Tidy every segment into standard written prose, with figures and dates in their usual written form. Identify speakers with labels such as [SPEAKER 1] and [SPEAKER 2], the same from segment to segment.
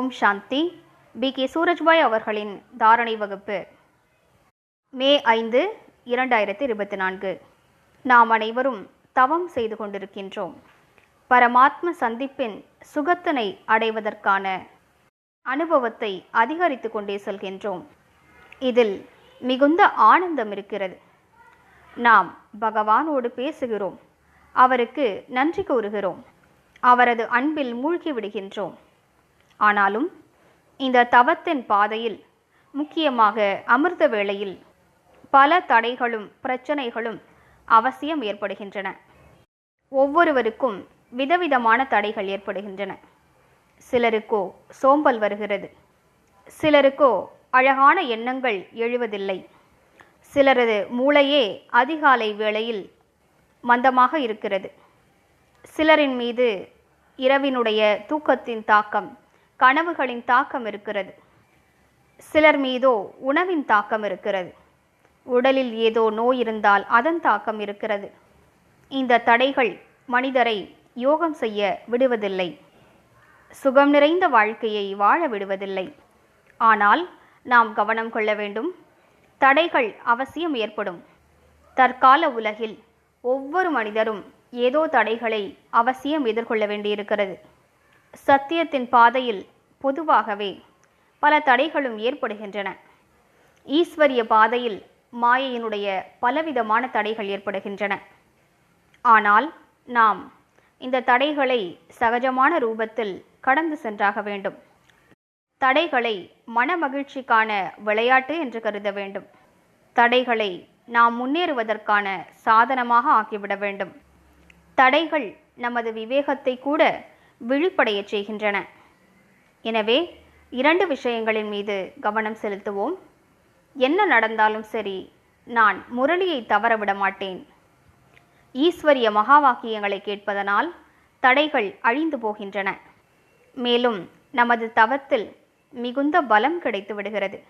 [SPEAKER 1] ஓம் சாந்தி. B K. Surajbhai அவர்களின் தாரணை வகுப்பு. மே 5, 2024. நாம் அனைவரும் தவம் செய்து கொண்டிருக்கின்றோம். பரமாத்ம சந்திப்பின் சுகத்தினை அடைவதற்கான அனுபவத்தை அதிகரித்து கொண்டே செல்கின்றோம். இதில் மிகுந்த ஆனந்தம் இருக்கிறது. நாம் பகவானோடு பேசுகிறோம், அவருக்கு நன்றி கூறுகிறோம், அவரது அன்பில் மூழ்கி விடுகின்றோம். ஆனாலும் இந்த தவத்தின் பாதையில், முக்கியமாக அமிர்த வேளையில், பல தடைகளும் பிரச்சனைகளும் அவசியம் ஏற்படுகின்றன. ஒவ்வொருவருக்கும் விதவிதமான தடைகள் ஏற்படுகின்றன. சிலருக்கோ சோம்பல் வருகிறது, சிலருக்கோ அழகான எண்ணங்கள் எழுவதில்லை, சிலரது மூளையே அதிகாலை வேளையில் மந்தமாக இருக்கிறது, சிலரின் மீது இரவினுடைய தூக்கத்தின் தாக்கம், கனவுகளின் தாக்கம் இருக்கிறது, சிலர் மீதோ உணவின் தாக்கம் இருக்கிறது, உடலில் ஏதோ நோய் இருந்தால் அதன் தாக்கம் இருக்கிறது. இந்த தடைகள் மனிதரை யோகம் செய்ய விடுவதில்லை, சுகம் நிறைந்த வாழ்க்கையை வாழ விடுவதில்லை. ஆனால் நாம் கவனம் கொள்ள வேண்டும். தடைகள் அவசியம் ஏற்படும். தற்கால உலகில் ஒவ்வொரு மனிதரும் ஏதோ தடைகளை அவசியம் எதிர்கொள்ள வேண்டியிருக்கிறது. சத்தியத்தின் பாதையில் பொதுவாகவே பல தடைகளும் ஏற்படுகின்றன. ஈஸ்வரிய பாதையில் மாயையினுடைய பலவிதமான தடைகள் ஏற்படுகின்றன. ஆனால் நாம் இந்த தடைகளை சகஜமான ரூபத்தில் கடந்து சென்றாக வேண்டும். தடைகளை மனமகிழ்ச்சிக்கான விளையாட்டு என்று கருத வேண்டும். தடைகளை நாம் முன்னேறுவதற்கான சாதனமாக ஆக்கிவிட வேண்டும். தடைகள் நமது விவேகத்தை கூட விழிப்படைய செய்கின்றன. எனவே 2 விஷயங்களின் மீது கவனம் செலுத்துவோம். என்ன நடந்தாலும் சரி, நான் முரளியை தவறவிட மாட்டேன். ஈஸ்வரிய மகா வாக்கியங்களை கேட்பதனால் தடைகள் அழிந்து போகின்றன. மேலும் நமது தவத்தில் மிகுந்த பலம் கிடைத்து விடுகிறது.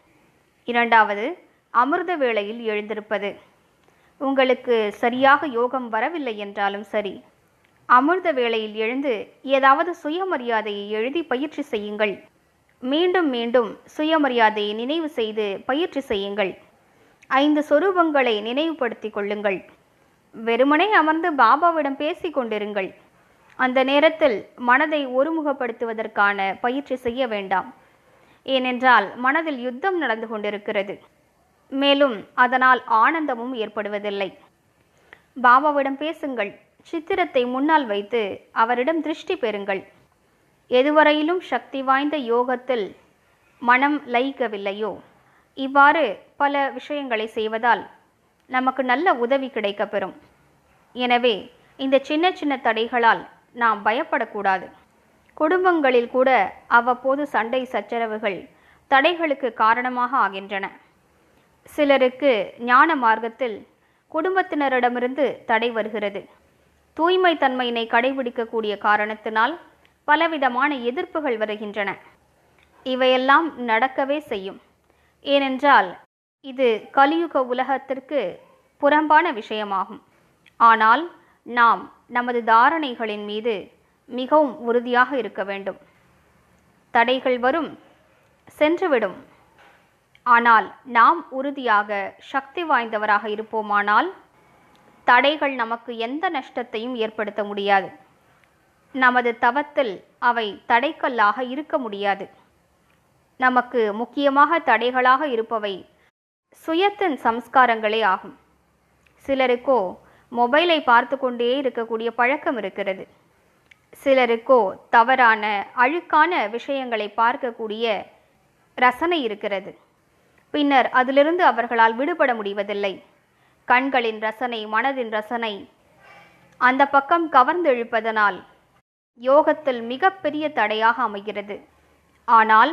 [SPEAKER 1] 2வது, அமிர்த வேளையில் எழுந்திருப்பது. உங்களுக்கு சரியாக யோகம் வரவில்லை என்றாலும் சரி, அமிர்த வேளையில் எழுந்து ஏதாவது சுயமரியாதையை எழுதி பயிற்சி செய்யுங்கள். மீண்டும் மீண்டும் சுயமரியாதையை நினைவு செய்து பயிற்சி செய்யுங்கள். 5 சொரூபங்களை நினைவுபடுத்திக் கொள்ளுங்கள். வெறுமனே அமர்ந்து பாபாவிடம் பேசிக் கொண்டிருங்கள். அந்த நேரத்தில் மனதை ஒருமுகப்படுத்துவதற்கான பயிற்சி செய்ய வேண்டாம். ஏனென்றால் மனதில் யுத்தம் நடந்து கொண்டிருக்கிறது. மேலும் அதனால் ஆனந்தமும் ஏற்படுவதில்லை. பாபாவிடம் பேசுங்கள். சித்திரத்தை முன்னால் வைத்து அவரிடம் திருஷ்டி பெறுங்கள். எதுவரையிலும் சக்தி வாய்ந்த யோகத்தில் மனம் லயிக்கவில்லையோ, இவ்வாறு பல விஷயங்களை செய்வதால் நமக்கு நல்ல உதவி கிடைக்கப்பெறும். எனவே இந்த சின்ன சின்ன தடைகளால் நாம் பயப்படக்கூடாது. குடும்பங்களில் கூட அவ்வப்போது சண்டை சச்சரவுகள் தடைகளுக்கு காரணமாக ஆகின்றன. சிலருக்கு ஞான மார்க்கத்தில் குடும்பத்தினரிடமிருந்து தடை வருகிறது. தூய்மை தன்மையினை கடைபிடிக்கக்கூடிய காரணத்தினால் பலவிதமான எதிர்ப்புகள் வருகின்றன. இவையெல்லாம் நடக்கவே செய்யும். ஏனென்றால் இது கலியுக உலகத்திற்கு புறம்பான விஷயமாகும். ஆனால் நாம் நமது தாரணைகளின் மீது மிகவும் உறுதியாக இருக்க வேண்டும். தடைகள் வரும், சென்றுவிடும். ஆனால் நாம் உறுதியாக சக்தி வாய்ந்தவராக இருப்போமானால் தடைகள் நமக்கு எந்த நஷ்டத்தையும் ஏற்படுத்த முடியாது. நமது தவத்தில் அவை தடைக்கல்லாக இருக்க முடியாது. நமக்கு முக்கியமாக தடைகளாக இருப்பவை சுயத்தின் சம்ஸ்காரங்களே ஆகும். சிலருக்கோ மொபைலை பார்த்து கொண்டே இருக்கக்கூடிய பழக்கம் இருக்கிறது. சிலருக்கோ தவறான அழுக்கான விஷயங்களை பார்க்கக்கூடிய ரசனை இருக்கிறது. பின்னர் அதிலிருந்து அவர்களால் விடுபட முடிவதில்லை. கண்களின் ரசனை, மனதின் ரசனை அந்த பக்கம் கவர்ந்து இழுப்பதனால் யோகத்தில் மிகப்பெரிய தடையாக அமைகிறது. ஆனால்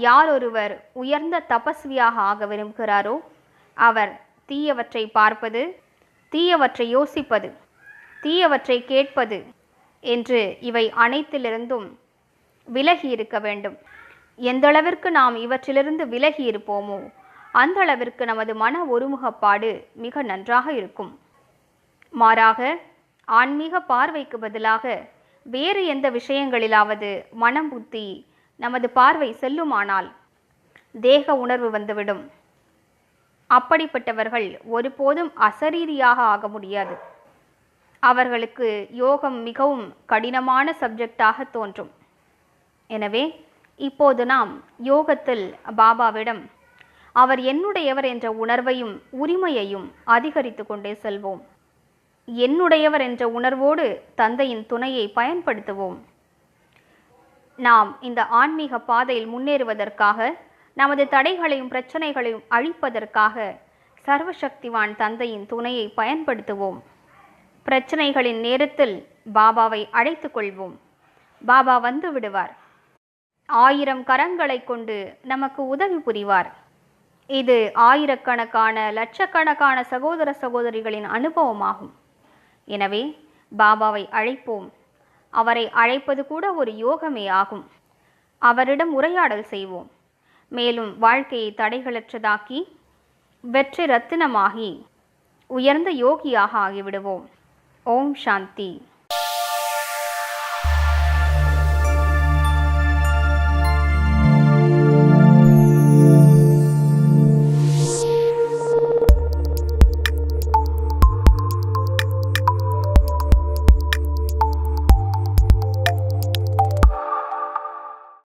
[SPEAKER 1] யார் ஒருவர் உயர்ந்த தபஸ்வியாக ஆக விரும்புகிறாரோ, அவர் தீயவற்றை பார்ப்பது, தீயவற்றை யோசிப்பது, தீயவற்றை கேட்பது என்று இவை அனைத்திலிருந்தும் விலகி இருக்க வேண்டும். எந்தளவிற்கு நாம் இவற்றிலிருந்து விலகி இருப்போமோ அந்த அளவிற்கு நமது மன ஒருமுகப்பாடு மிக நன்றாக இருக்கும். மாறாக ஆன்மீக பார்வைக்கு பதிலாக வேறு எந்த விஷயங்களிலாவது மனம் புத்தி நமது பார்வை செல்லுமானால் தேக உணர்வு வந்துவிடும். அப்படிப்பட்டவர்கள் ஒருபோதும் அசரீரியாக ஆக முடியாது. அவர்களுக்கு யோகம் மிகவும் கடினமான சப்ஜெக்டாக தோன்றும். எனவே இப்போது நாம் யோகத்தில் பாபாவிடம் அவர் என்னுடையவர் என்ற உணர்வையும் உரிமையையும் அதிகரித்து கொண்டே செல்வோம். என்னுடையவர் என்ற உணர்வோடு தந்தையின் துணையை பயன்படுத்துவோம். நாம் இந்த ஆன்மீக பாதையில் முன்னேறுவதற்காக, நமது தடைகளையும் பிரச்சனைகளையும் அழிப்பதற்காக சர்வசக்திவான் தந்தையின் துணையை பயன்படுத்துவோம். பிரச்சனைகளின் நேரத்தில் பாபாவை அழைத்து கொள்வோம். பாபா வந்து விடுவார். 1000 கரங்களை கொண்டு நமக்கு உதவி புரிவார். இது ஆயிரக்கணக்கான லட்சக்கணக்கான சகோதர சகோதரிகளின் அனுபவமாகும். எனவே பாபாவை அழைப்போம். அவரை அழைப்பது கூட ஒரு யோகமே ஆகும். அவரிடம் உரையாடல் செய்வோம். மேலும் வாழ்க்கையை தடைகளற்றதாக்கி வெற்றி ரத்தினமாகி உயர்ந்த யோகியாக ஆகிவிடுவோம். ஓம் சாந்தி.